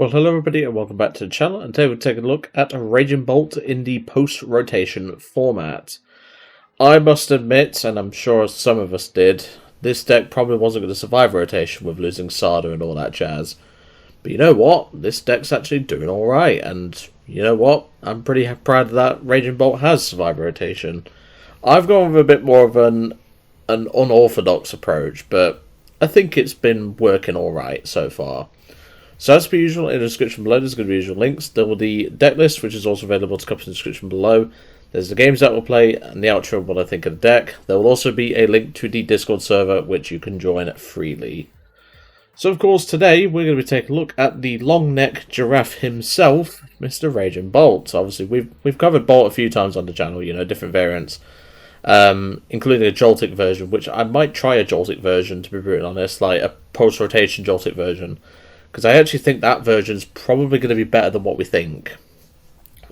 Well, hello everybody and welcome back to the channel, and today we're taking a look at Raging Bolt in the post-rotation format. I must admit, and I'm sure some of us did, this deck probably wasn't going to survive rotation with losing Sada and all that jazz. But you know what? This deck's actually doing alright, and you know what? I'm pretty proud that Raging Bolt has survived rotation. I've gone with a bit more of an unorthodox approach, but I think it's been working alright so far. So as per usual, in the description below there's going to be usual links. There will be the deck list, which is also available to copy in the description below. There's the games that we'll play and the outro of what I think of the deck. There will also be a link to the Discord server, which you can join freely. So of course today we're going to be taking a look at the long neck giraffe himself, Mr. Raging Bolt. Obviously we've covered Bolt a few times on the channel, you know, different variants. Including a Joltik version, which I might try a Joltik version, to be brutally honest, like a post-rotation Joltik version. Because I actually think that version is probably going to be better than what we think.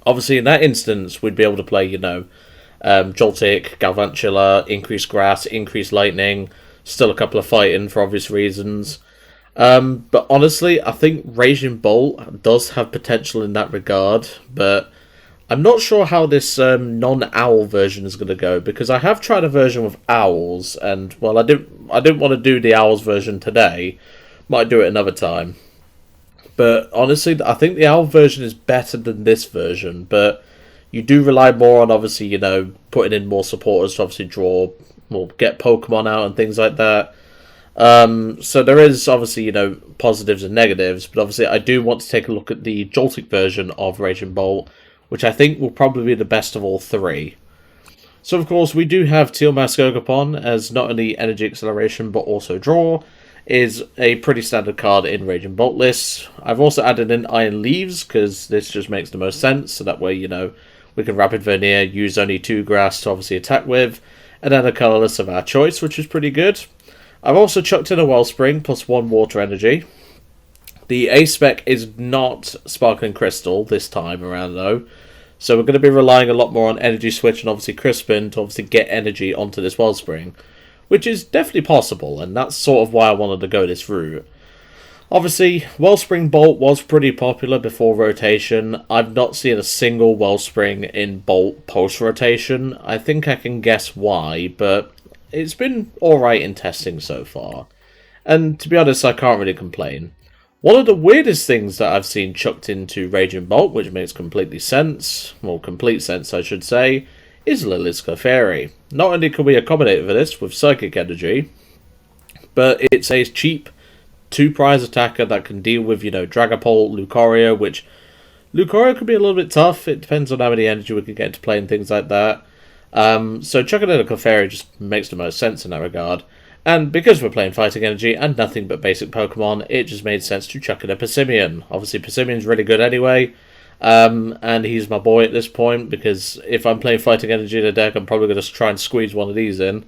Obviously, in that instance, we'd be able to play, you know, Joltik, Galvantula, Increased Grass, Increased Lightning, still a couple of fighting for obvious reasons. But honestly, I think Raging Bolt does have potential in that regard, but I'm not sure how this non-owl version is going to go, because I have tried a version with owls, and, well, I didn't want to do the owls version today. Might do it another time. But honestly, I think the owl version is better than this version, but you do rely more on, obviously, you know, putting in more supporters to obviously draw, or get Pokemon out and things like that. So there is, obviously, you know, positives and negatives, but obviously I do want to take a look at the Joltik version of Raging Bolt, which I think will probably be the best of all three. So, of course, we do have Teal Ogerpon as not only Energy Acceleration, but also Draw. Is a pretty standard card in Raging Bolt lists. I've also added in Iron Leaves, because this just makes the most sense, so that way, you know, we can Rapid Vernier, use only 2 grass to obviously attack with, and then a colourless of our choice, which is pretty good. I've also chucked in a Wellspring, plus 1 Water Energy. The A-Spec is not Sparkling Crystal this time around, though, so we're going to be relying a lot more on Energy Switch and obviously Crispin to obviously get energy onto this Wellspring, which is definitely possible, and that's sort of why I wanted to go this route. Obviously, Wellspring Bolt was pretty popular before rotation. I've not seen a single Wellspring in Bolt post-rotation. I think I can guess why, but it's been alright in testing so far. And to be honest, I can't really complain. One of the weirdest things that I've seen chucked into Raging Bolt, which makes complete sense, I should say, is Lillie's Clefairy. Not only can we accommodate for this with Psychic Energy, but it's a cheap 2-prize attacker that can deal with, you know, Dragapult, Lucario, which Lucario could be a little bit tough. It depends on how many energy we can get into play and things like that. So chucking in a Clefairy just makes the most sense in that regard. And because we're playing Fighting Energy and nothing but basic Pokemon, it just made sense to chuck in a Passimian. Obviously, Passimian's really good anyway. And he's my boy at this point, because if I'm playing Fighting Energy in a deck, I'm probably going to try and squeeze one of these in.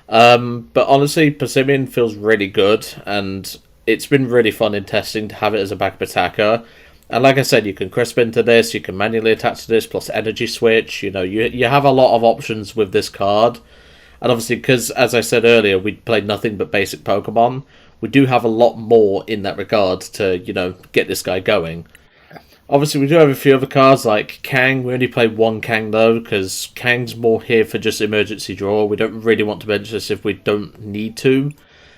But honestly, Passimian feels really good, and it's been really fun in testing to have it as a backup attacker. And like I said, you can Crispin to this, you can manually attach to this, plus Energy Switch. You know, you have a lot of options with this card. And obviously, because, as I said earlier, we played nothing but basic Pokemon, we do have a lot more in that regard to, you know, get this guy going. Obviously, we do have a few other cards, like Kang. We only play 1 Kang, though, because Kang's more here for just emergency draw. We don't really want to bench this if we don't need to.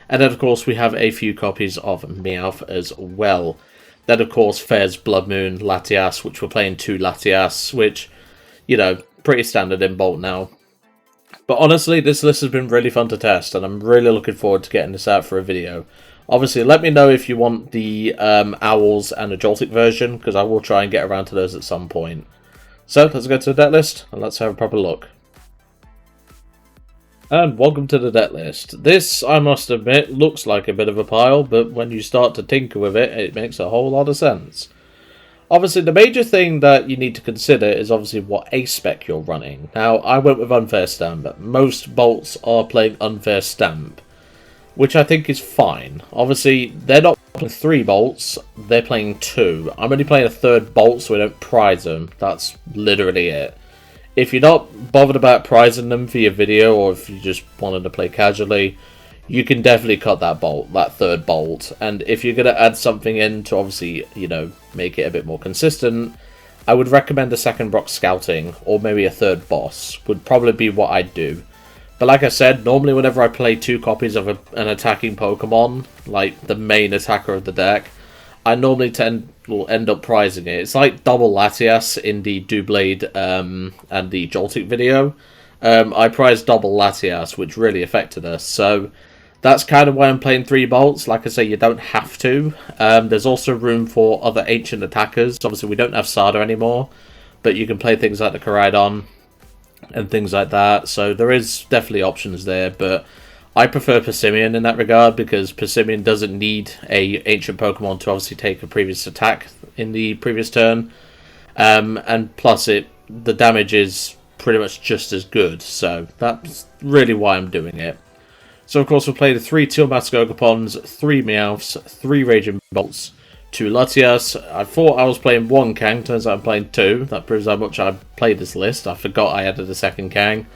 And then, of course, we have a few copies of Meowth as well. Then, of course, Fez, Bloodmoon, Latias, which we're playing 2 Latias, which, you know, pretty standard in Bolt now. But honestly, this list has been really fun to test, and I'm really looking forward to getting this out for a video. Obviously, let me know if you want the owls and the Joltik version, because I will try and get around to those at some point. So, let's go to the deck list, and let's have a proper look. And welcome to the deck list. This, I must admit, looks like a bit of a pile, but when you start to tinker with it, it makes a whole lot of sense. Obviously, the major thing that you need to consider is obviously what A-Spec you're running. Now, I went with Unfair Stamp, but most Bolts are playing Unfair Stamp, which I think is fine. Obviously, they're not playing 3 Bolts, they're playing 2. I'm only playing a 3rd Bolt, so we don't prize them. That's literally it. If you're not bothered about prizing them for your video, or if you just wanted to play casually, you can definitely cut that bolt, that third bolt. And if you're going to add something in to obviously, you know, make it a bit more consistent, I would recommend a second Brock Scouting, or maybe a third boss, would probably be what I'd do. But like I said, normally whenever I play 2 copies of an attacking Pokemon, like the main attacker of the deck, I normally will end up prizing it. It's like double Latias in the Doublade and the Joltik video. I prized double Latias, which really affected us. So that's kind of why I'm playing 3 bolts. Like I say, you don't have to. There's also room for other ancient attackers. Obviously, we don't have Sada anymore, but you can play things like the Koraidon and things like that. So there is definitely options there, but I prefer Passimian in that regard, because Passimian doesn't need a ancient Pokemon to obviously take a previous attack in the previous turn. And plus, the damage is pretty much just as good. So that's really why I'm doing it. So, of course, we'll play the 3 Teal Mask Ogerpons, 3 Meowths, 3 Raging Bolts, 2 Latias. I thought I was playing 1 Kang, turns out I'm playing 2. That proves how much I played this list. I forgot I added a second Kang.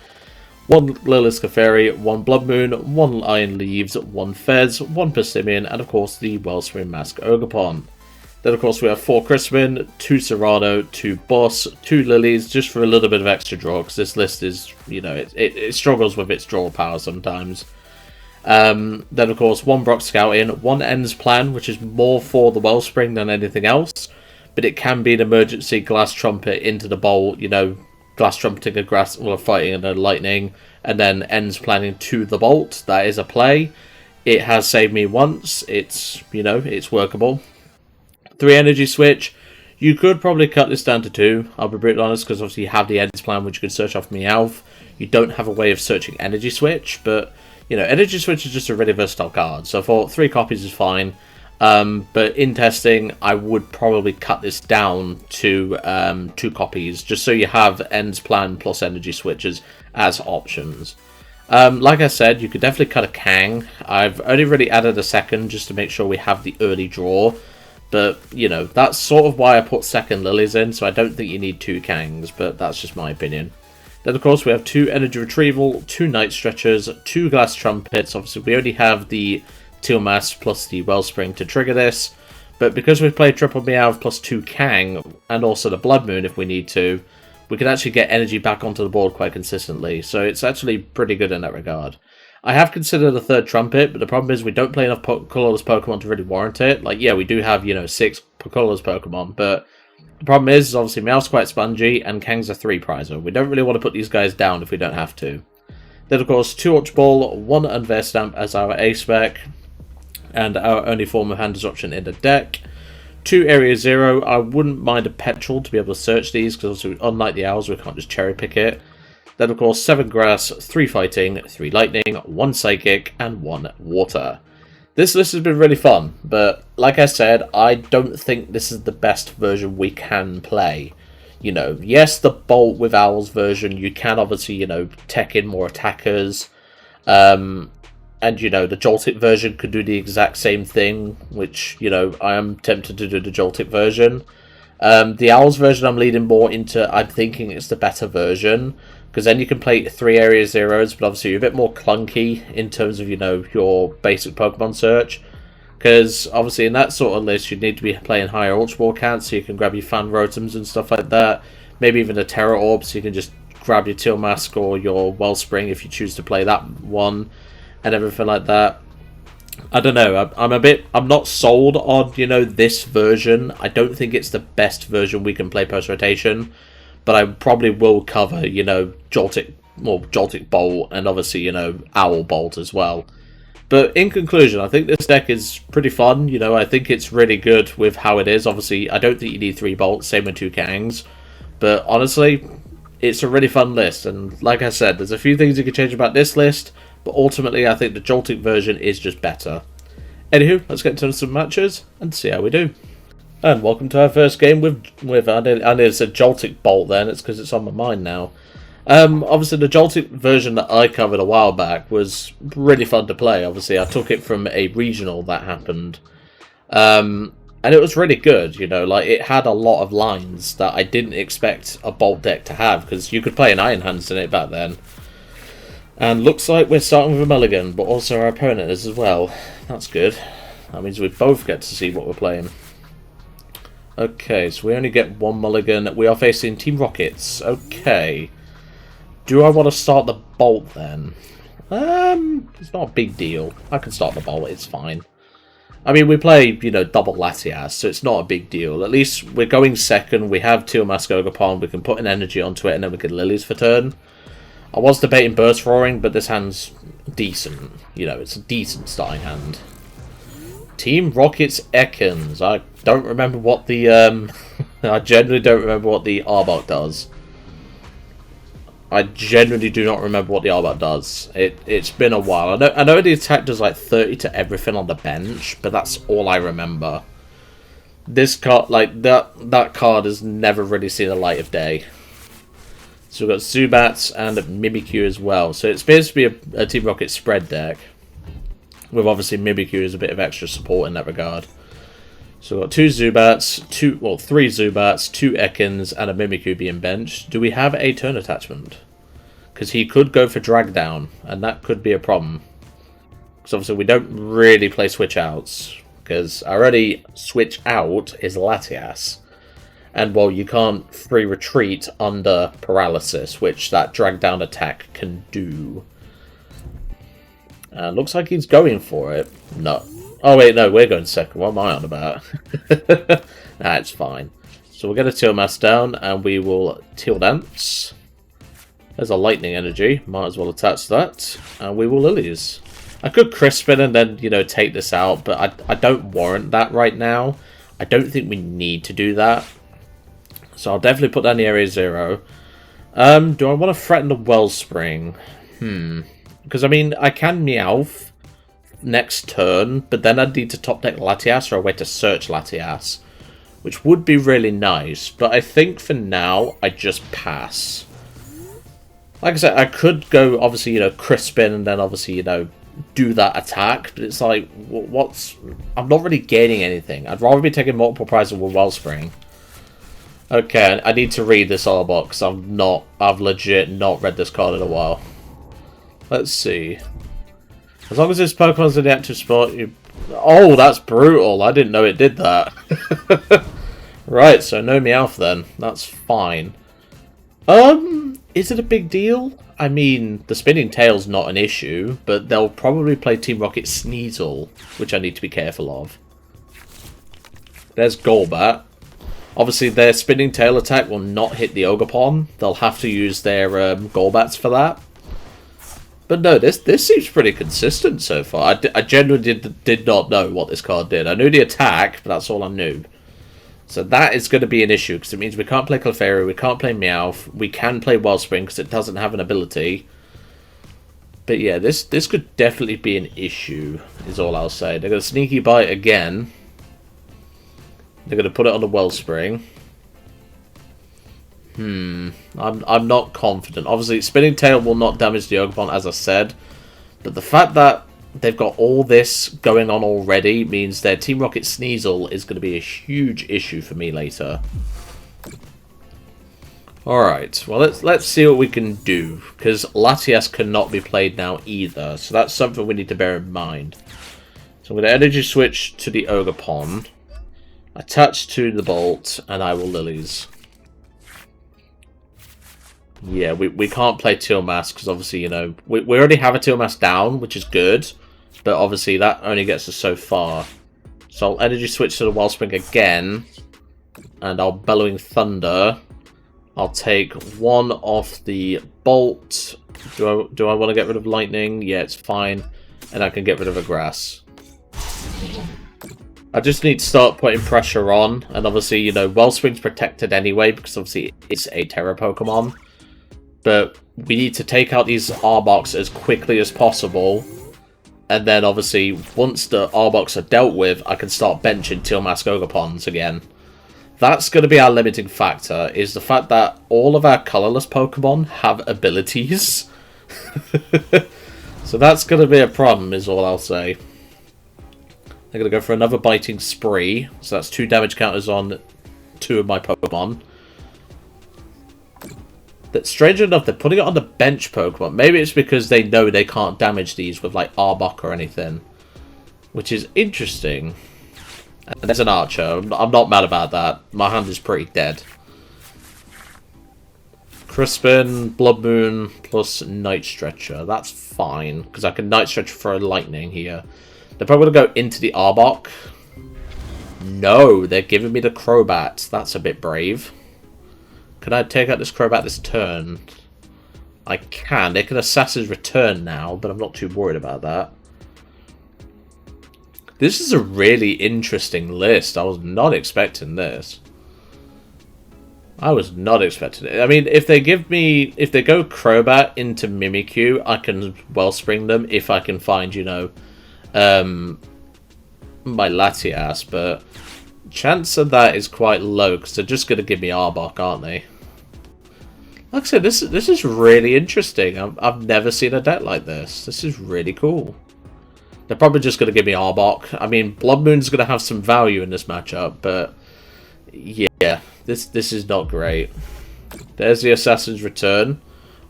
1 Lillie's Clefairy, 1 Bloodmoon, 1 Iron Leaves, 1 Fez, 1 Passimian, and, of course, the Wellspring Mask Ogerpon. Then, of course, we have 4 Crispin, 2 Cyrano, 2 Boss, 2 Lillies, just for a little bit of extra draw, because this list is, you know, it struggles with its draw power sometimes. Then, of course, 1 Brock Scouting, 1 Ends Plan, which is more for the Wellspring than anything else, but it can be an emergency Glass Trumpet into the bolt, you know, Glass Trumpeting a fighting and a lightning, and then Ends Planning to the bolt. That is a play. It has saved me once. It's, you know, it's workable. 3 Energy Switch. You could probably cut this down to 2, I'll be brutally honest, because obviously you have the Ends Plan, which you could search off Meowth. You don't have a way of searching Energy Switch, but you know, Energy Switch is just a really versatile card, so I thought 3 copies is fine. But in testing, I would probably cut this down to 2 copies, just so you have Ends Plan plus Energy Switches as options. Like I said, you could definitely cut a Kang. I've only really added a second just to make sure we have the early draw. But, you know, that's sort of why I put second Lillies in, so I don't think you need 2 Kangs, but that's just my opinion. Then, of course, we have 2 Energy Retrieval, 2 Night Stretchers, 2 Glass Trumpets. Obviously, we only have the Teal Mask plus the Wellspring to trigger this. But because we've played Triple Meowth plus 2 Kang, and also the Blood Moon if we need to, we can actually get energy back onto the board quite consistently. So it's actually pretty good in that regard. I have considered a 3rd Trumpet, but the problem is we don't play enough colorless Pokemon to really warrant it. Like, yeah, we do have, you know, 6 colorless Pokemon, but the problem is obviously Meowth's quite spongy, and Kang's a 3 prizer. We don't really want to put these guys down if we don't have to. Then, of course, 2 Ultra Ball, 1 Unfair Stamp as our A-Spec, and our only form of hand disruption in the deck. 2 Area 0, I wouldn't mind a Petrol to be able to search these, because unlike the Owls, we can't just cherry pick it. Then, of course, 7 Grass, 3 Fighting, 3 Lightning, 1 Psychic, and 1 Water. This list has been really fun, but like I said, I don't think this is the best version we can play. You know, yes, the Bolt with Owls version, you can obviously, you know, tech in more attackers. And, you know, the Joltik version could do the exact same thing, which, you know, I am tempted to do the Joltik version. The Owls version I'm leading more into, I'm thinking it's the better version, because then you can play 3 Area Zeros, but obviously you're a bit more clunky in terms of, you know, your basic Pokemon search. Because obviously in that sort of list, you'd need to be playing higher Ultra Ball counts, so you can grab your Fan Rotums and stuff like that. Maybe even a Terra Orb, so you can just grab your Teal Mask or your Wellspring if you choose to play that one, and everything like that. I don't know, I'm not sold on, you know, this version. I don't think it's the best version we can play post-rotation, but I probably will cover, you know, Joltik Bolt, and obviously, you know, Owl Bolt as well. But in conclusion, I think this deck is pretty fun. You know, I think it's really good with how it is. Obviously, I don't think you need 3 Bolts, same with 2 Kangs. But honestly, it's a really fun list. And like I said, there's a few things you can change about this list, but ultimately, I think the Joltik version is just better. Anywho, let's get into some matches and see how we do. And welcome to our first game with I nearly said Joltik Bolt then, it's because it's on my mind now. Obviously the Joltik version that I covered a while back was really fun to play. Obviously I took it from a regional that happened. And it was really good, you know, like it had a lot of lines that I didn't expect a Bolt deck to have, because you could play an Iron Hands in it back then. And looks like we're starting with a mulligan, but also our opponent is as well. That's good. That means we both get to see what we're playing. Okay, so we only get one mulligan. We are facing Team Rockets. Okay. Do I want to start the Bolt then? It's not a big deal. I can start the Bolt, it's fine. I mean, we play, you know, double Latias, so it's not a big deal. At least we're going second. We have Teal Ogerpon. We can put an energy onto it, and then we can Lillies for turn. I was debating Burst Roaring, but this hand's decent. You know, it's a decent starting hand. Team Rockets Ekans. I don't remember what the, I generally don't remember what the Arbok does. I genuinely do not remember what the Arbok does. It's been a while. I know the attack does like 30 to everything on the bench, but that's all I remember. This card, like, that card has never really seen the light of day. So we've got Zubats and Mimikyu as well. So it's supposed to be a Team Rocket spread deck. With obviously Mimikyu as a bit of extra support in that regard. So we've got three Zubats, 2 Ekans, and a Mimikyu being benched. Do we have a turn attachment? Because he could go for drag down, and that could be a problem. Because obviously we don't really play switch outs. Because already switch out is Latias. And well, you can't free retreat under paralysis, which that drag down attack can do. Looks like he's going for it. No. Oh wait, no, we're going second. What am I on about? Nah, it's fine. So we'll get a Teal Mass down, and we will Teal Dance. There's a Lightning Energy. Might as well attach that. And we will Lillies. I could Crispin and then, you know, take this out, but I don't warrant that right now. I don't think we need to do that. So I'll definitely put down the Area 0. Do I want to threaten the Wellspring? Because, I mean, I can Meowth next turn, but then I'd need to top deck Latias or a way to search Latias, which would be really nice. But I think for now, I just pass. Like I said, I could go, obviously, you know, Crispin and then obviously, you know, do that attack. But it's like, I'm not really gaining anything. I'd rather be taking multiple prizes with Wellspring. Okay, I need to read this Arbok because I've legit not read this card in a while. Let's see. As long as this Pokemon's in the active spot, you... Oh, that's brutal. I didn't know it did that. Right, so no Meowth then. That's fine. Is it a big deal? I mean, the Spinning Tail's not an issue, but they'll probably play Team Rocket Sneasel, which I need to be careful of. There's Golbat. Obviously, their Spinning Tail attack will not hit the Ogerpon. They'll have to use their Golbats for that. But no, this seems pretty consistent so far. I genuinely did not know what this card did. I knew the attack, but that's all I knew. So that is going to be an issue, because it means we can't play Clefairy, we can't play Meowth, we can play Wellspring because it doesn't have an ability. But yeah, this could definitely be an issue, is all I'll say. They're going to Sneaky Bite again. They're going to put it on the Wellspring. I'm not confident. Obviously, Spinning Tail will not damage the Ogerpon, as I said. But the fact that they've got all this going on already means their Team Rocket Sneasel is going to be a huge issue for me later. Alright, well, let's see what we can do. Because Latias cannot be played now either. So that's something we need to bear in mind. So I'm going to Energy Switch to the Ogerpon. Attach to the Bolt, and I will Lillies. Yeah, we can't play Teal Mass because obviously, you know, we already have a Teal Mass down, which is good, but obviously that only gets us so far. So I'll Energy Switch to the Wellspring again, and I'll Bellowing Thunder. I'll take one off the Bolt. Do I want to get rid of Lightning? Yeah, it's fine, and I can get rid of a Grass. I just need to start putting pressure on, and obviously, you know, Wellspring's protected anyway because obviously it's a Terra Pokemon. But we need to take out these Arboks as quickly as possible. And then, obviously, once the Arboks are dealt with, I can start benching Teal Mass Ogerpons again. That's going to be our limiting factor, is the fact that all of our colourless Pokemon have abilities. So that's going to be a problem, is all I'll say. They're going to go for another Biting Spree. So that's 2 damage counters on 2 of my Pokemon. That strange enough, they're putting it on the bench Pokemon. Maybe it's because they know they can't damage these with like Arbok or anything, which is interesting. And there's an Archer. I'm not mad about that. My hand is pretty dead. Crispin, Bloodmoon, plus Night Stretcher. That's fine, because I can Night Stretcher for a Lightning here. They're probably going to go into the Arbok. No, they're giving me the Crobat. That's a bit brave. Can I take out this Crobat this turn? I can. They can Assassin's Return now, but I'm not too worried about that. This is a really interesting list. I was not expecting this. I was not expecting it. I mean, if they go Crobat into Mimikyu, I can Wellspring them if I can find, you know, my Latias, but chance of that is quite low because they're just going to give me Arbok, aren't they? Like I said, this is really interesting. I've never seen a deck like this. This is really cool. They're probably just going to give me Arbok. I mean, Bloodmoon's going to have some value in this matchup, but yeah, this is not great. There's the Assassin's Return.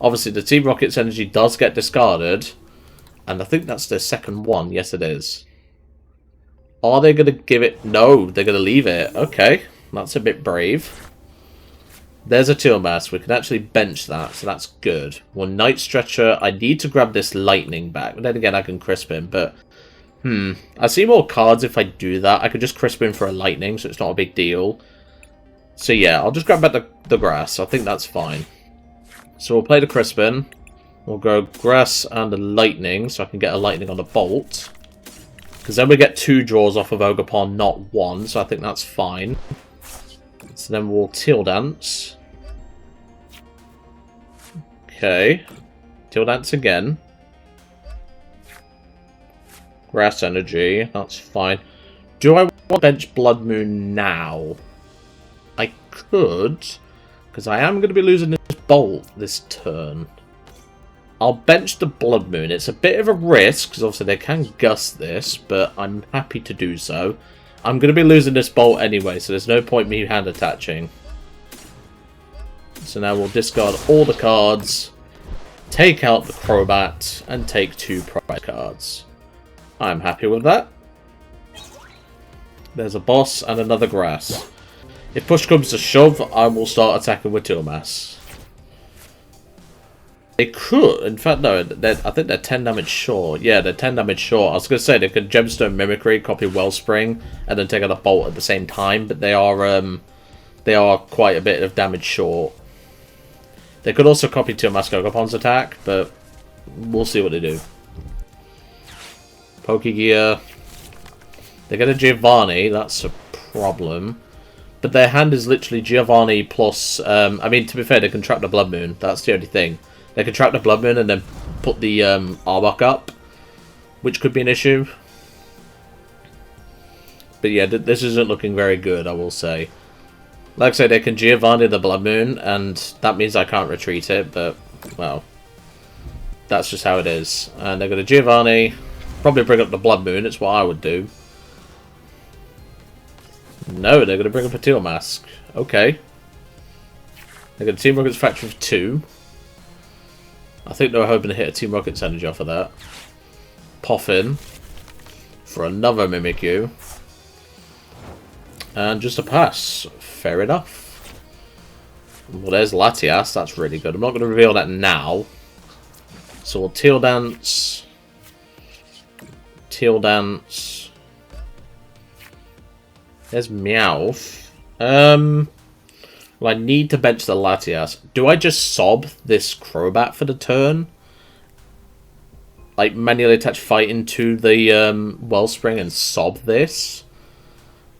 Obviously, the Team Rocket's energy does get discarded, and I think that's their second one. Yes, it is. Are they going to give it? No, they're going to leave it. Okay, that's a bit brave. There's a Teal Mask. We can actually bench that, so that's good. Well, Night Stretcher, I need to grab this Lightning back. But then again, I can Crispin, but I see more cards if I do that. I could just Crispin for a Lightning, so it's not a big deal. So yeah, I'll just grab back the Grass. I think that's fine. So we'll play the Crispin. We'll go Grass and a Lightning, so I can get a Lightning on the Bolt. Because then we get 2 draws off of Ogerpon, not 1, so I think that's fine. So then we'll Teal Dance. Okay. Teal Dance again. Grass Energy, that's fine. Do I want to bench Bloodmoon now? I could, because I am going to be losing this Bolt this turn. I'll bench the Bloodmoon. It's a bit of a risk, because obviously they can gust this, but I'm happy to do so. I'm going to be losing this Bolt anyway, so there's no point me hand attaching. So now we'll discard all the cards, take out the Crobat, and take 2 prize cards. I'm happy with that. There's a Boss and another Grass. If push comes to shove, I will start attacking with Teal Mask. They could, in fact, no, I think they're 10 damage short. Yeah, they're 10 damage short. I was going to say they could Gemstone Mimicry, copy Wellspring, and then take out a Bolt at the same time, but they are quite a bit of damage short. They could also copy Teal Mask Ogerpon's attack, but we'll see what they do. Pokegear. They get a Giovanni, that's a problem. But their hand is literally Giovanni plus... I mean, to be fair, they can trap the Bloodmoon. That's the only thing. They can trap the Bloodmoon and then put the Arbok up, which could be an issue. But yeah, this isn't looking very good, I will say. Like I said, they can Giovanni the Bloodmoon, and that means I can't retreat it, but, well, that's just how it is. And they're going to Giovanni, probably bring up the Bloodmoon, it's what I would do. No, they're going to bring up a Teal Mask. Okay. They're going to Team Rocket's Factory for 2. I think they were hoping to hit a Team Rocket's energy off of that. Poffin for another Mimikyu. And just a pass. Fair enough. Well, there's Latias. That's really good. I'm not going to reveal that now. So we'll Teal Dance. Teal Dance. There's Meowth. Well, I need to bench the Latias. Do I just sob this Crobat for the turn? Like, manually attach Fight into the Wellspring and sob this?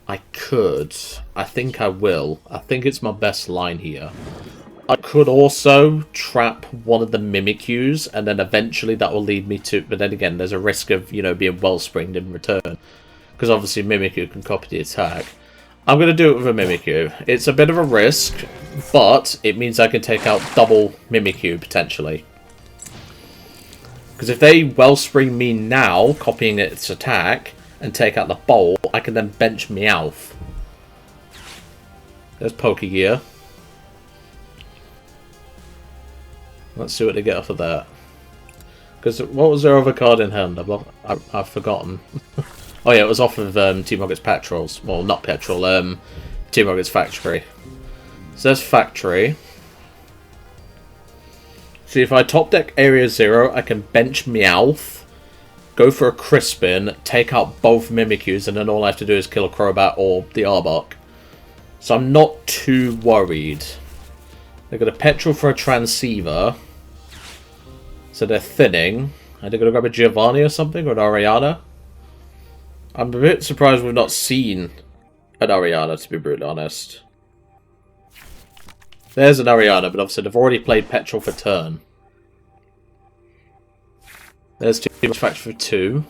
I could. I think I will. I think it's my best line here. I could also trap one of the Mimikyus, and then eventually that will lead me to... But then again, there's a risk of, you know, being Wellspringed in return. Because obviously Mimikyu can copy the attack. I'm going to do it with a Mimikyu. It's a bit of a risk, but it means I can take out double Mimikyu, potentially. Because if they Wellspring me now, copying its attack, and take out the Bolt, I can then bench Meowth. There's Pokegear. Let's see what they get off of that. Because what was their other card in hand? I've forgotten. Oh yeah, it was off of Team Rocket's Petrol's. Well, not Petrol. Team Rocket's Factory. So there's Factory. See, if I top deck Area 0, I can bench Meowth, go for a Crispin, take out both Mimikyus, and then all I have to do is kill a Crobat or the Arbok. So I'm not too worried. They've got a Petrol for a Transceiver. So they're thinning. Are they going to grab a Giovanni or something, or an Ariana? I'm a bit surprised we've not seen an Ariana, to be brutally honest. There's an Ariana, but obviously they've already played Petrol for turn. There's Team Rocket's Factory for 2.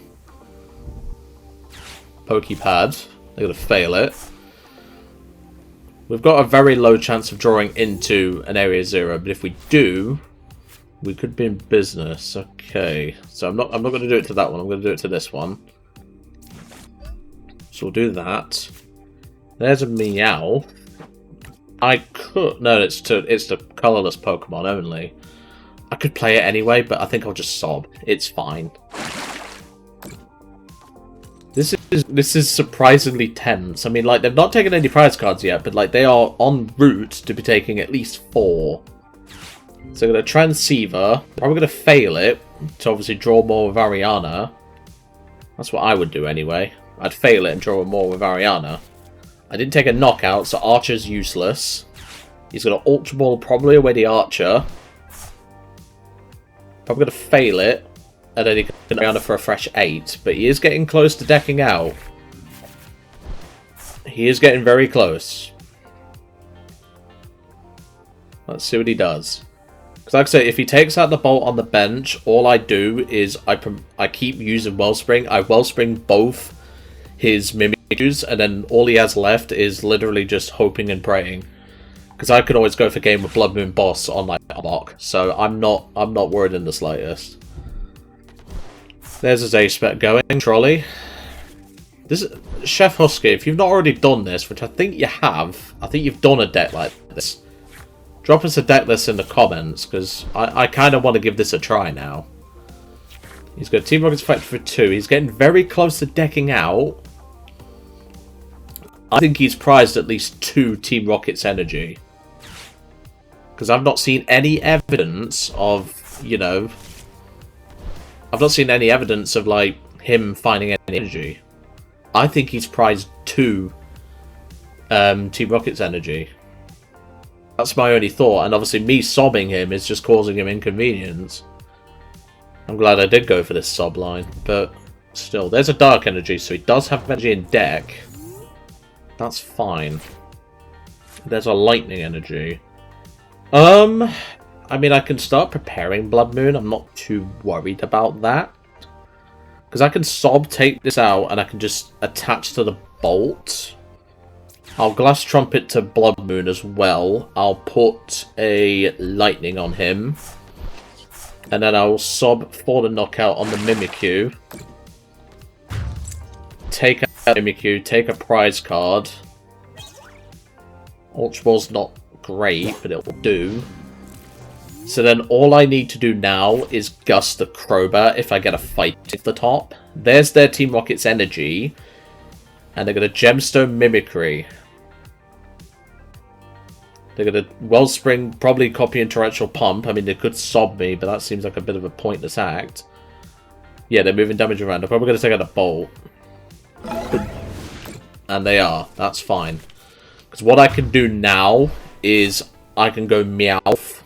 Pokepad. They're going to fail it. We've got a very low chance of drawing into an Area 0, but if we do, we could be in business. Okay, so I'm not going to do it to that one. I'm going to do it to this one. So we'll do that. There's a Meowth. I could... No, it's the colourless Pokemon only. I could play it anyway, but I think I'll just sob. It's fine. This is surprisingly tense. I mean, like, they've not taken any prize cards yet, but, like, they are en route to be taking at least 4. So I'm going to Transceiver. Probably going to fail it to obviously draw more with Ariana. That's what I would do anyway. I'd fail it and draw more with Ariana. I didn't take a knockout, so Archer's useless. He's going to Ultra Ball probably away the Archer. Probably going to fail it. And then he can Ariana for a fresh 8. But he is getting close to decking out. He is getting very close. Let's see what he does. Because like I say, if he takes out the Bolt on the bench, all I do is I keep using Wellspring. I Wellspring both his Mimikyus, and then all he has left is literally just hoping and praying. Because I could always go for game with Bloodmoon Boss on like Arbok, so I'm not worried in the slightest. There's his A-Spec going, Trolley. This is Chef Husky. If you've not already done this, which I think you have, I think you've done a deck like this. Drop us a deck list in the comments, because I kind of want to give this a try now. He's got Team Rocket's Factory for 2. He's getting very close to decking out. I think he's prized at least 2 Team Rocket's energy. Because I've not seen any evidence of, you know... I've not seen any evidence of, like, him finding any energy. I think he's prized 2 Team Rocket's energy. That's my only thought, and obviously me sobbing him is just causing him inconvenience. I'm glad I did go for this sob line, but still, there's a Dark Energy, so he does have energy in deck. That's fine. There's a Lightning Energy. I mean, I can start preparing Bloodmoon. I'm not too worried about that. Because I can sob take this out, and I can just attach to the Bolt. I'll Glass Trumpet to Bloodmoon as well. I'll put a Lightning on him. And then I'll sob for the knockout on the Mimikyu. Take out Mimikyu, take a prize card. Ultra Ball's not great, but it'll do. So then all I need to do now is Gust the Crobat if I get a fight at the top. There's their Team Rocket's energy. And they're going to Gemstone Mimicry. They're going to Wellspring, probably copy and Torrential Pump. I mean, they could sob me, but that seems like a bit of a pointless act. Yeah, they're moving damage around. They're probably going to take out a Bolt. And they are. That's fine. Because what I can do now is I can go Meowth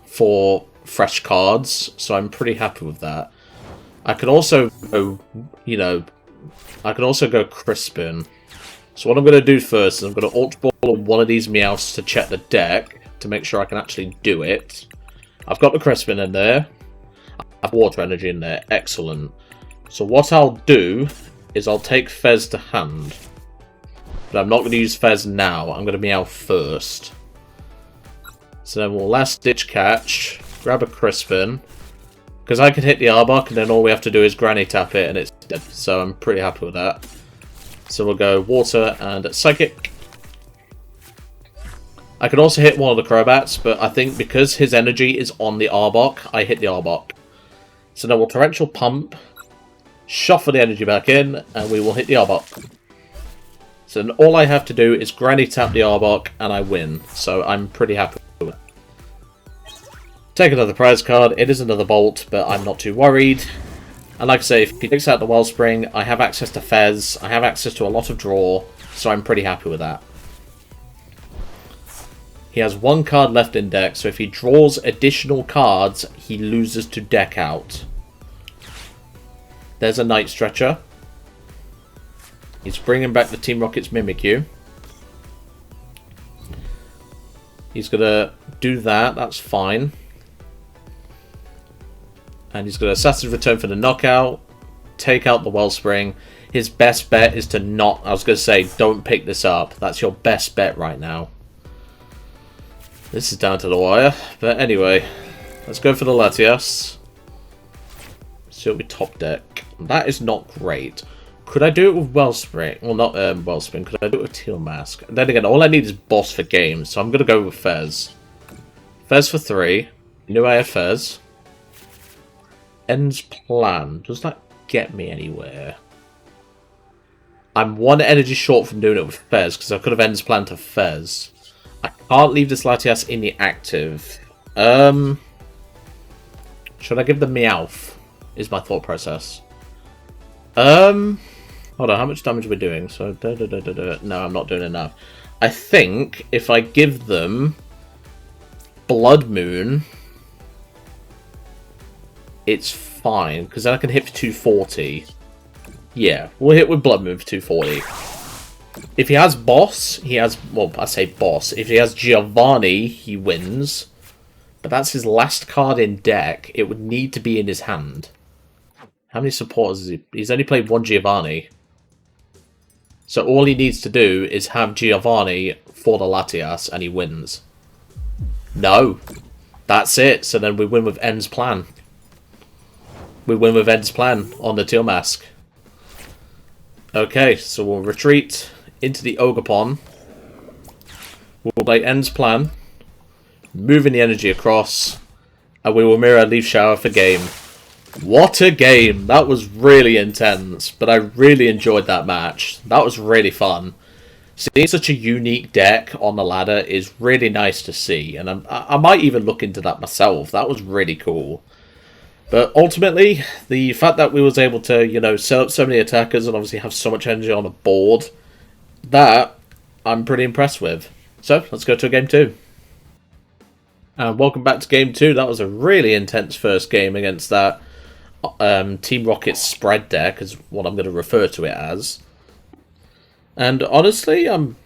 for fresh cards. So I'm pretty happy with that. I can also go, you know, I can also go Crispin. So what I'm going to do first is I'm going to Ultra Ball on one of these Meowths to check the deck to make sure I can actually do it. I've got the Crispin in there. I have Water Energy in there. Excellent. So what I'll do is I'll take Fez to hand. But I'm not going to use Fez now. I'm going to Meowth first. So then we'll Last Ditch Catch. Grab a Crispin. Because I can hit the Arbok and then all we have to do is Granny Tap it and it's dead. So I'm pretty happy with that. So we'll go Water and Psychic. I could also hit one of the Crobats, but I think because his energy is on the Arbok, I hit the Arbok. So now we'll Torrential Pump, shuffle the energy back in, and we will hit the Arbok. So then all I have to do is Granny Tap the Arbok, and I win. So I'm pretty happy with it. Take another prize card. It is another Bolt, but I'm not too worried. And like I say, if he takes out the Wellspring, I have access to Fez, I have access to a lot of draw, so I'm pretty happy with that. He has one card left in deck, so if he draws additional cards, he loses to deck out. There's a Night Stretcher. He's bringing back the Team Rocket's Mimikyu. He's going to do that, that's fine. And he's going to Assassin's Return for the knockout, take out the Wellspring. His best bet is to not, I was going to say, don't pick this up. That's your best bet right now. This is down to the wire. But anyway, let's go for the Latias. See what we top deck. That is not great. Could I do it with Wellspring? Well, not Wellspring. Could I do it with Teal Mask? And then again, all I need is Boss for games. So I'm going to go with Fez. Fez for 3. Knew I had Fez. End's Plan. Does that get me anywhere? I'm 1 energy short from doing it with Fez, because I could have End's Plan to Fez. I can't leave this Latias in the active. Should I give the Meowth? Is my thought process. Hold on, how much damage are we doing? So, no, I'm not doing enough. I think if I give them Bloodmoon, it's fine, because then I can hit for 240. Yeah, we'll hit with Bloodmoon for 240. If he has Boss, he has... Well, I say Boss. If he has Giovanni, he wins. But that's his last card in deck. It would need to be in his hand. How many supporters is he? He's only played 1 Giovanni. So all he needs to do is have Giovanni for the Latias, and he wins. No. That's it. So then we win with End's Plan. We win with End's Plan on the Teal Mask. Okay, so we'll retreat into the Ogerpon. We'll play End's Plan. Moving the energy across. And we will mirror Leaf Shower for game. What a game! That was really intense. But I really enjoyed that match. That was really fun. Seeing such a unique deck on the ladder is really nice to see. And I might even look into that myself. That was really cool. But ultimately, the fact that we was able to, you know, set up so many attackers and obviously have so much energy on the board, that I'm pretty impressed with. So, let's go to game 2. And welcome back to game 2. That was a really intense first game against that Team Rocket spread deck, is what I'm going to refer to it as. And honestly, I'm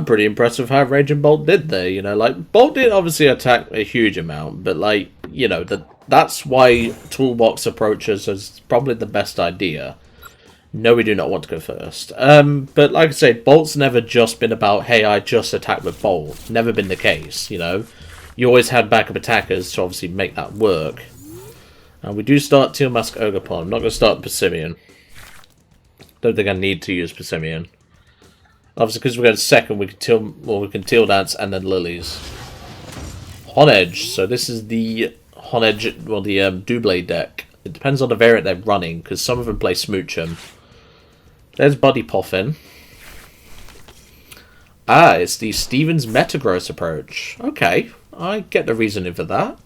pretty impressed with how Raging Bolt did there. You know, like, Bolt did obviously attack a huge amount, but like, you know, that's why toolbox approaches is probably the best idea. No, we do not want to go first. But like I say, Bolt's never just been about, hey, I just attack with Bolt. Never been the case, you know. You always had backup attackers to obviously make that work. And we do start Teal Mask Ogerpon. I'm not going to start Passimian. Don't think I need to use Passimian. Obviously, because we're going second, we can Teal Dance and then Lilies. Honedge. So this is the Honedge, well, the Doublade deck. It depends on the variant they're running, because some of them play Smoochum. There's Buddy Poffin. Ah, it's the Stevens Metagross approach. Okay, I get the reasoning for that.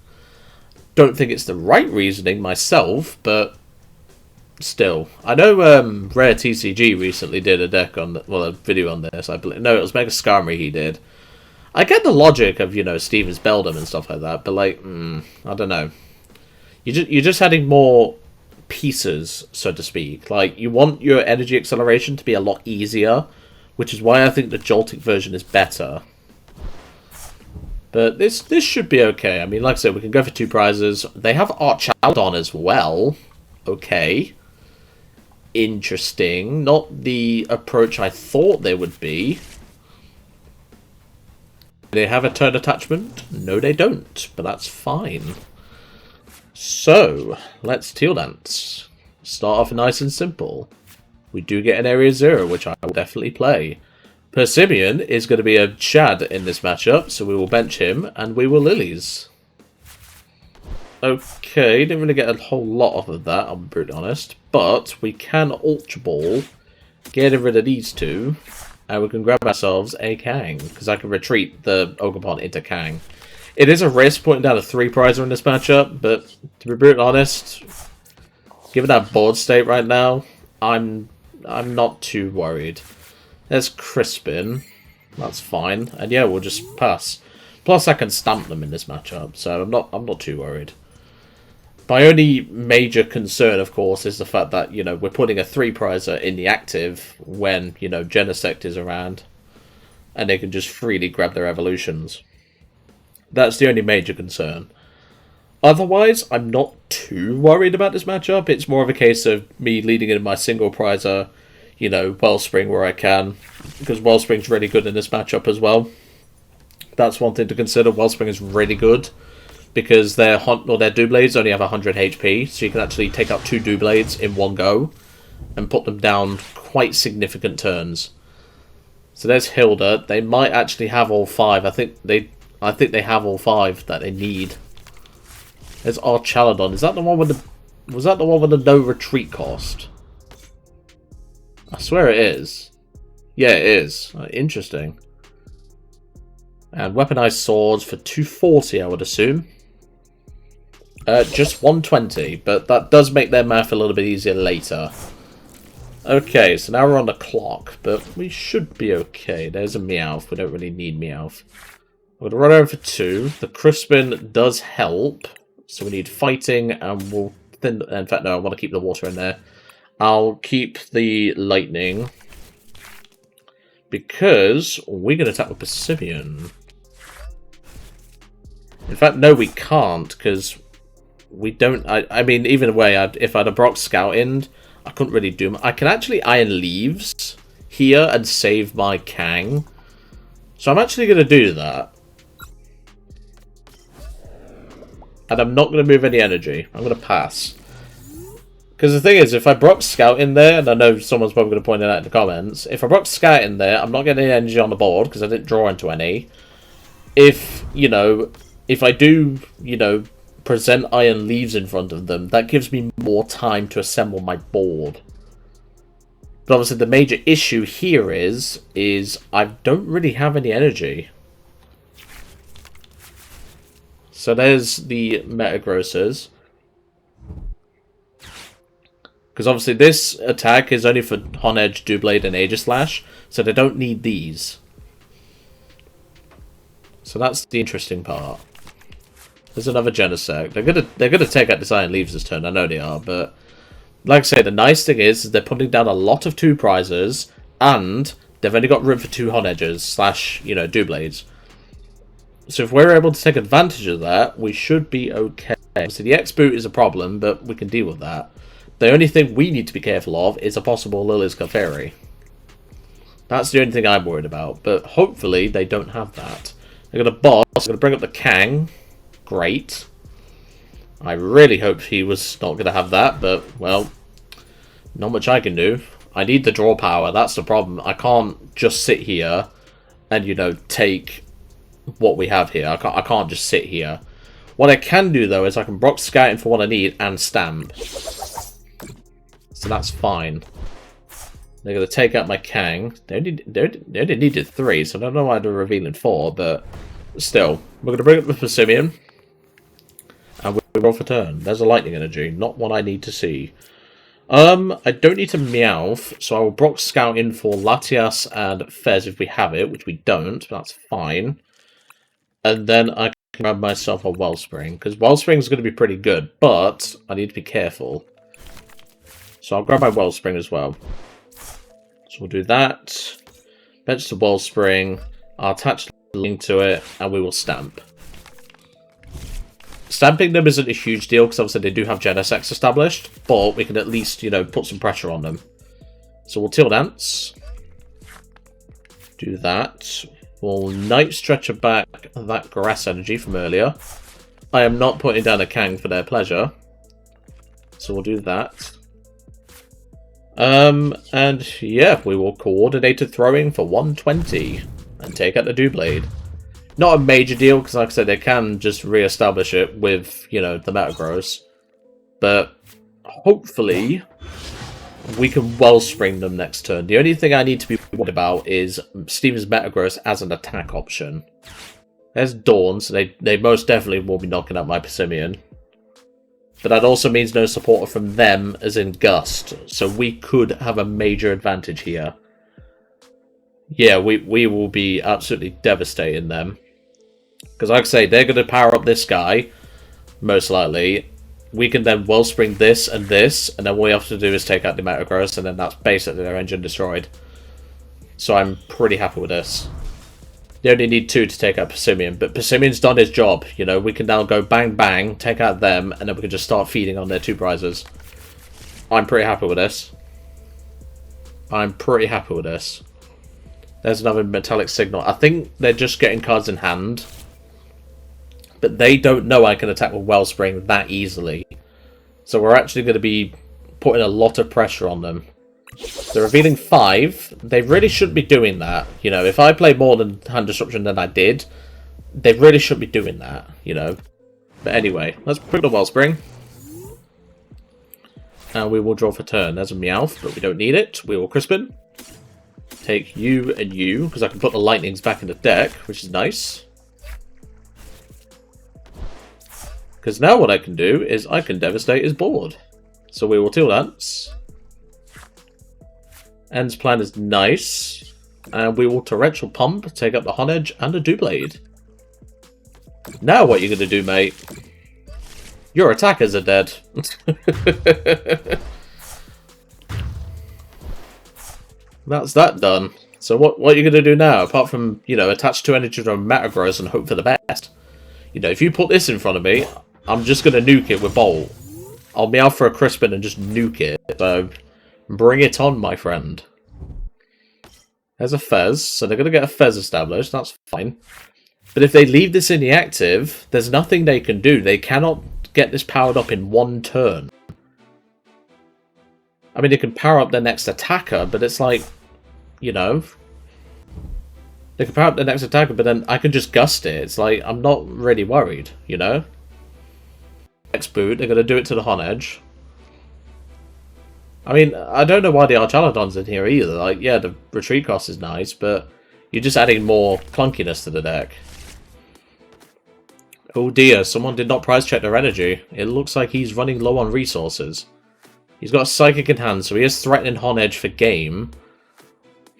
Don't think it's the right reasoning myself, but still. I know Rare TCG recently did a deck on, a video on this, I believe. No, it was Mega Kangaskhan he did. I get the logic of, you know, Stevens Beldam and stuff like that, but like, I don't know. You're just adding more pieces, so to speak. Like, you want your energy acceleration to be a lot easier, which is why I think the Joltik version is better. But this should be okay. I mean, like I said, we can go for 2 prizes. They have Archaludon as well. Okay. Interesting. Not the approach I thought they would be. Do they have a turn attachment? No, they don't. But that's fine. So, let's Teal Dance. Start off nice and simple. We do get an Area 0, which I will definitely play. Passimian is going to be a Chad in this matchup, so we will bench him, and we will Lillies. Okay, didn't really get a whole lot off of that, I'll be brutally honest. But we can Ultra Ball, get rid of these two, and we can grab ourselves a Kang, because I can retreat the Ogerpon into Kang. It is a risk putting down a 3-prizer in this matchup, but to be brutally honest, given our board state right now, I'm not too worried. There's Crispin, that's fine, and yeah, we'll just pass. Plus, I can stamp them in this matchup, so I'm not too worried. My only major concern, of course, is the fact that, you know, we're putting a 3-prizer in the active when, you know, Genesect is around. And they can just freely grab their evolutions. That's the only major concern. Otherwise, I'm not too worried about this matchup. It's more of a case of me leading in my single prizer, you know, Wellspring where I can. Because Wellspring's really good in this matchup as well. That's one thing to consider. Wellspring is really good. Because their Doublades only have 100 HP, so you can actually take out 2 Doublades in one go and put them down quite significant turns. So there's Hilda. They might actually have all 5. I think they have all 5 that they need. There's Archaladon. Is that the one with the was that the one with the no retreat cost? I swear it is. Yeah, it is. Interesting. And weaponized swords for 240, I would assume. Just 120, but that does make their math a little bit easier later. Okay, so now we're on the clock, but we should be okay. There's a Meowth. We don't really need Meowth. We're going to run over for 2. The Crispin does help, so we need fighting, and we'll... In fact, no, I want to keep the water in there. I'll keep the lightning, because we're going to attack with Passimian. In fact, no, we can't, because... we don't... I mean, either way, if I'd have Brock Scout in, I couldn't really do much. I can actually Iron Leaves here and save my Kang. So I'm actually going to do that. And I'm not going to move any energy. I'm going to pass. Because the thing is, if I Brock Scout in there, and I know someone's probably going to point it out in the comments, if I Brock Scout in there, I'm not getting any energy on the board because I didn't draw into any. If, you know, if I do, you know, present Iron Leaves in front of them, that gives me more time to assemble my board. But obviously the major issue here is I don't really have any energy. So there's the Metagrossers. Because obviously this attack is only for Honedge, Doublade, and Aegislash, so they don't need these. So that's the interesting part. There's another Genesect. They're gonna take out this Iron Leaves this turn. I know they are, but like I say, the nice thing is they're putting down a lot of 2-prizers, and they've only got room for 2 Honedges / you know, Doublades. So if we're able to take advantage of that, we should be okay. So the X-Boot is a problem, but we can deal with that. The only thing we need to be careful of is a possible Lillie's Clefairy. That's the only thing I'm worried about, but hopefully they don't have that. They're going to boss, they're going to bring up the Kang. Great. I really hope he was not going to have that, but, well, not much I can do. I need the draw power, that's the problem. I can't just sit here and, you know, take what we have here. I can't just sit here. What I can do, though, is I can Brock Scouting for what I need and Stamp. So that's fine. They're going to take out my Kang. They only needed 3, so I don't know why they're revealing 4, but still. We're going to bring up the Passimian. And we roll for turn. There's a Lightning Energy, not one I need to see. I don't need to Meowth, so I will Brock Scout in for Latias and Fez if we have it, which we don't, but that's fine. And then I can grab myself a Wellspring, because Wellspring's going to be pretty good, but I need to be careful. So I'll grab my Wellspring as well. So we'll do that. Bench the Wellspring. I'll attach the link to it, and we will Stamp. Stamping them isn't a huge deal, because obviously they do have Genesect established, but we can at least, you know, put some pressure on them. So we'll Teal Dance. Do that. We'll Night Stretcher back that Grass Energy from earlier. I am not putting down a Kang for their pleasure. So we'll do that. And yeah, we will coordinated throwing for 120 and take out the Doublade. Not a major deal, because like I said, they can just re-establish it with, you know, the Metagross. But hopefully we can Wellspring them next turn. The only thing I need to be worried about is Steven's Metagross as an attack option. There's Dawn, so they most definitely will be knocking out my Passimian. But that also means no support from them, as in Gust. So we could have a major advantage here. Yeah, we will be absolutely devastating them. Because like I say, they're going to power up this guy, most likely. We can then Wellspring this, and then all we have to do is take out the Metagross, and then that's basically their engine destroyed. So I'm pretty happy with this. They only need 2 to take out Passimian, but Passimian's done his job. You know, we can now go bang bang, take out them, and then we can just start feeding on their 2 prizes. I'm pretty happy with this. I'm pretty happy with this. There's another metallic signal. I think they're just getting cards in hand. But they don't know I can attack with Wellspring that easily. So we're actually going to be putting a lot of pressure on them. They're revealing 5. They really shouldn't be doing that. You know, if I play more than hand disruption than I did, they really shouldn't be doing that, you know. But anyway, let's put the Wellspring. And we will draw for turn. There's a Meowth, but we don't need it. We will Crispin. Take you and you, because I can put the Lightnings back in the deck, which is nice. Because now what I can do is I can devastate his board. So we will Teal Dance. End's plan is nice. And we will Torrential Pump, take up the Honedge and a Doublade. Now what are you going to do, mate? Your attackers are dead. That's that done. So what are you going to do now? Apart from, you know, attach 2 energy to a Metagross and hope for the best. You know, if you put this in front of me, I'm just going to nuke it with Bolt. I'll Meow for a Crispin and just nuke it. So, bring it on, my friend. There's a Fez, so they're going to get a Fez established. That's fine. But if they leave this in the active, there's nothing they can do. They cannot get this powered up in 1 turn. I mean, they can power up their next attacker, but it's like, you know... They can power up their next attacker, but then I can just Gust it. It's like, I'm not really worried, you know? Next boot, they're going to do it to the Honedge. I mean, I don't know why the Archaladon's in here either. Like, yeah, the retreat cost is nice, but you're just adding more clunkiness to the deck. Oh dear, someone did not prize check their energy. It looks like he's running low on resources. He's got a Psychic in hand, so he is threatening Honedge for game.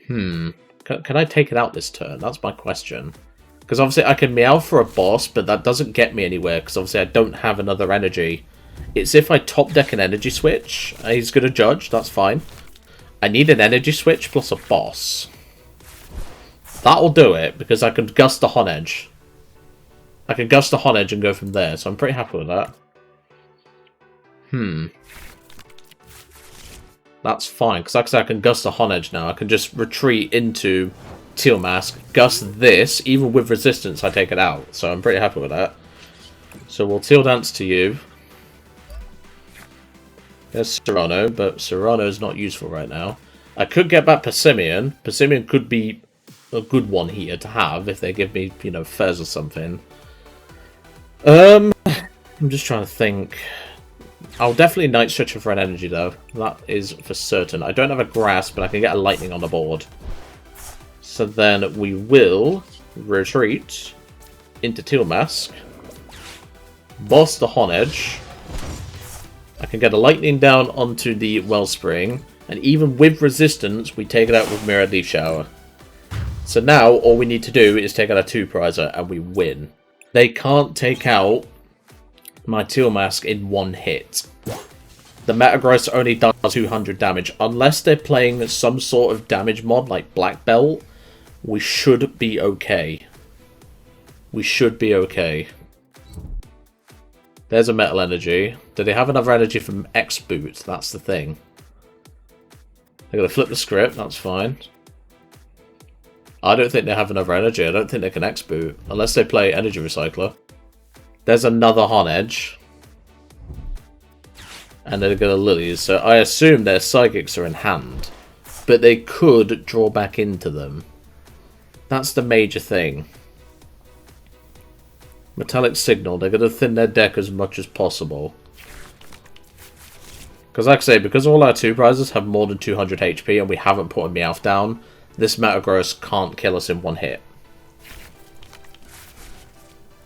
Can I take it out this turn? That's my question. Because obviously I can Meow for a boss, but that doesn't get me anywhere, because obviously I don't have another energy. It's if I top deck an Energy Switch, he's going to judge, that's fine. I need an Energy Switch plus a boss. That'll do it, because I can Gust the Honedge. I can Gust the Honedge and go from there, so I'm pretty happy with that. That's fine, because like I said, I can Gust the Honedge now. I can just retreat into Teal Mask, Gust this, even with resistance I take it out. So I'm pretty happy with that. So we'll Teal Dance to you. There's Cyrano, but Cyrano's not useful right now. I could get back Passimian. Passimian could be a good one here to have if they give me, you know, Fez or something. I'm just trying to think. I'll definitely Night Stretcher for an energy though. That is for certain. I don't have a Grass, but I can get a Lightning on the board. So then we will retreat into Teal Mask. Boss the Honedge. I can get a Lightning down onto the Wellspring. And even with resistance, we take it out with Mirrored Leaf Shower. So now, all we need to do is take out a 2-prizer and we win. They can't take out my Teal Mask in 1 hit. The Metagross only does 200 damage. Unless they're playing some sort of damage mod like Black Belt, we should be okay. We should be okay. There's a Metal Energy. Do they have another energy from X-Boot? That's the thing. They're going to flip the script, that's fine. I don't think they have another energy. I don't think they can X-Boot. Unless they play Energy Recycler. There's another Honedge. And then they've got a Lillies, so I assume their Psychics are in hand. But they could draw back into them. That's the major thing. Metallic Signal, they're going to thin their deck as much as possible. Because like I say, because all our 2 prizes have more than 200 HP and we haven't put a Meowth down, this Metagross can't kill us in one hit.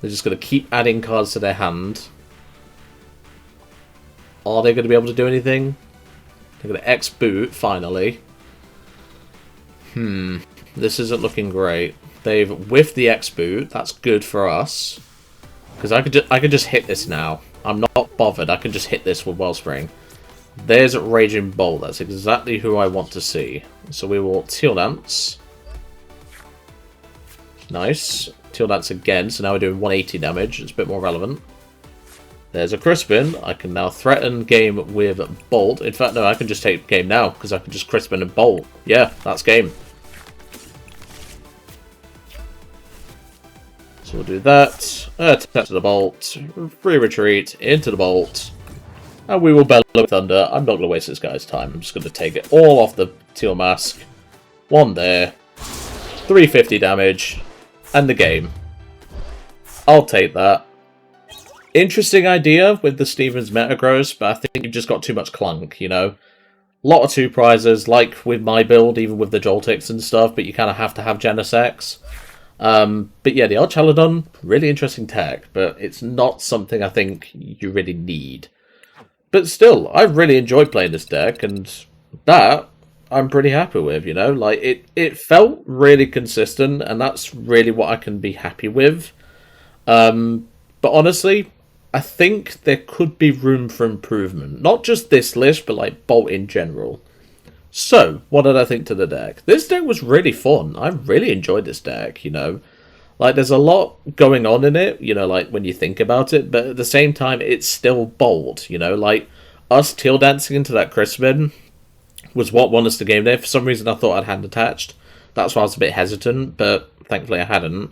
They're just going to keep adding cards to their hand. Are they going to be able to do anything? They're going to X-Boot, finally. This isn't looking great. They've whiffed the X-Boot. That's good for us. Because I could just hit this now. I'm not bothered. I can just hit this with Wellspring. There's Raging Bolt. That's exactly who I want to see. So we will Teal Dance. Nice. Teal Dance again. So now we're doing 180 damage. It's a bit more relevant. There's a Crispin. I can now threaten game with Bolt. In fact, no, I can just take game now. Because I can just Crispin and Bolt. Yeah, that's game. So we'll do that. Attach to the Bolt. Free retreat into the Bolt. And we will Bellow with Thunder. I'm not going to waste this guy's time. I'm just going to take it all off the Teal Mask. 1 there. 350 damage. And the game. I'll take that. Interesting idea with the Stevens Metagross, but I think you've just got too much clunk, you know? A lot of 2 prizes, like with my build, even with the Joltix and stuff, but you kind of have to have Genesect. But yeah, the Archaludon, really interesting tech, but it's not something I think you really need. But still, I really enjoyed playing this deck, and that I'm pretty happy with, you know? Like, it felt really consistent, and that's really what I can be happy with. But honestly, I think there could be room for improvement. Not just this list, but like Bolt in general. So, what did I think to the deck? This deck was really fun. I really enjoyed this deck, you know. Like, there's a lot going on in it, you know, like, when you think about it. But at the same time, it's still Bolt, you know. Like, us Teal Dancing into that Crispin was what won us the game there. For some reason, I thought I'd hand attached. That's why I was a bit hesitant, but thankfully I hadn't.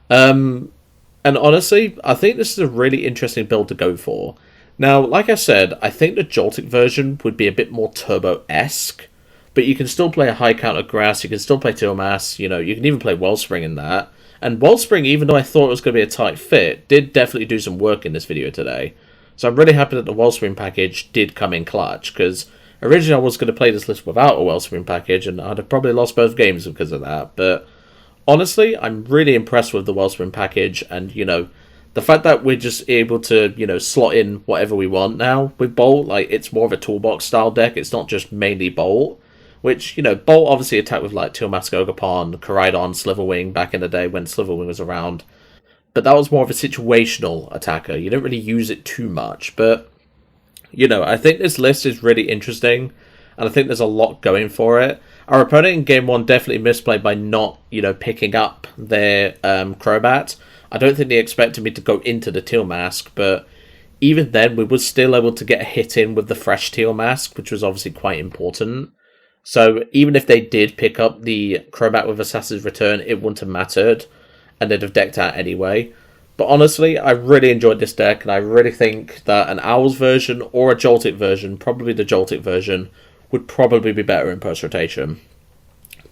And honestly, I think this is a really interesting build to go for. Now, like I said, I think the Joltik version would be a bit more Turbo-esque, but you can still play a high counter Grass, you can still play Teal Mass, you know, you can even play Wellspring in that. And Wellspring, even though I thought it was going to be a tight fit, did definitely do some work in this video today. So I'm really happy that the Wellspring package did come in clutch, because originally I was going to play this list without a Wellspring package, and I'd have probably lost both games because of that, but honestly, I'm really impressed with the Wellspring package, and, you know, the fact that we're just able to, you know, slot in whatever we want now with Bolt, like, it's more of a toolbox style deck, it's not just mainly Bolt, which, you know, Bolt obviously attacked with, like, Teal Mask, Ogerpon, Koraidon, Sliverwing back in the day when Sliverwing was around, but that was more of a situational attacker, you don't really use it too much, but, you know, I think this list is really interesting, and I think there's a lot going for it. Our opponent in Game 1 definitely misplayed by not, you know, picking up their Crobat. I don't think they expected me to go into the Teal Mask, but even then, we were still able to get a hit in with the fresh Teal Mask, which was obviously quite important. So even if they did pick up the Crobat with Assassin's Return, it wouldn't have mattered, and they'd have decked out anyway. But honestly, I really enjoyed this deck, and I really think that an Owls version or a Joltik version, probably the Joltik version, would probably be better in post-rotation.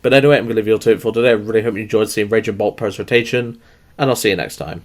But anyway, I'm going to leave you all to it for today. I really hope you enjoyed seeing Raging Bolt post-rotation, and I'll see you next time.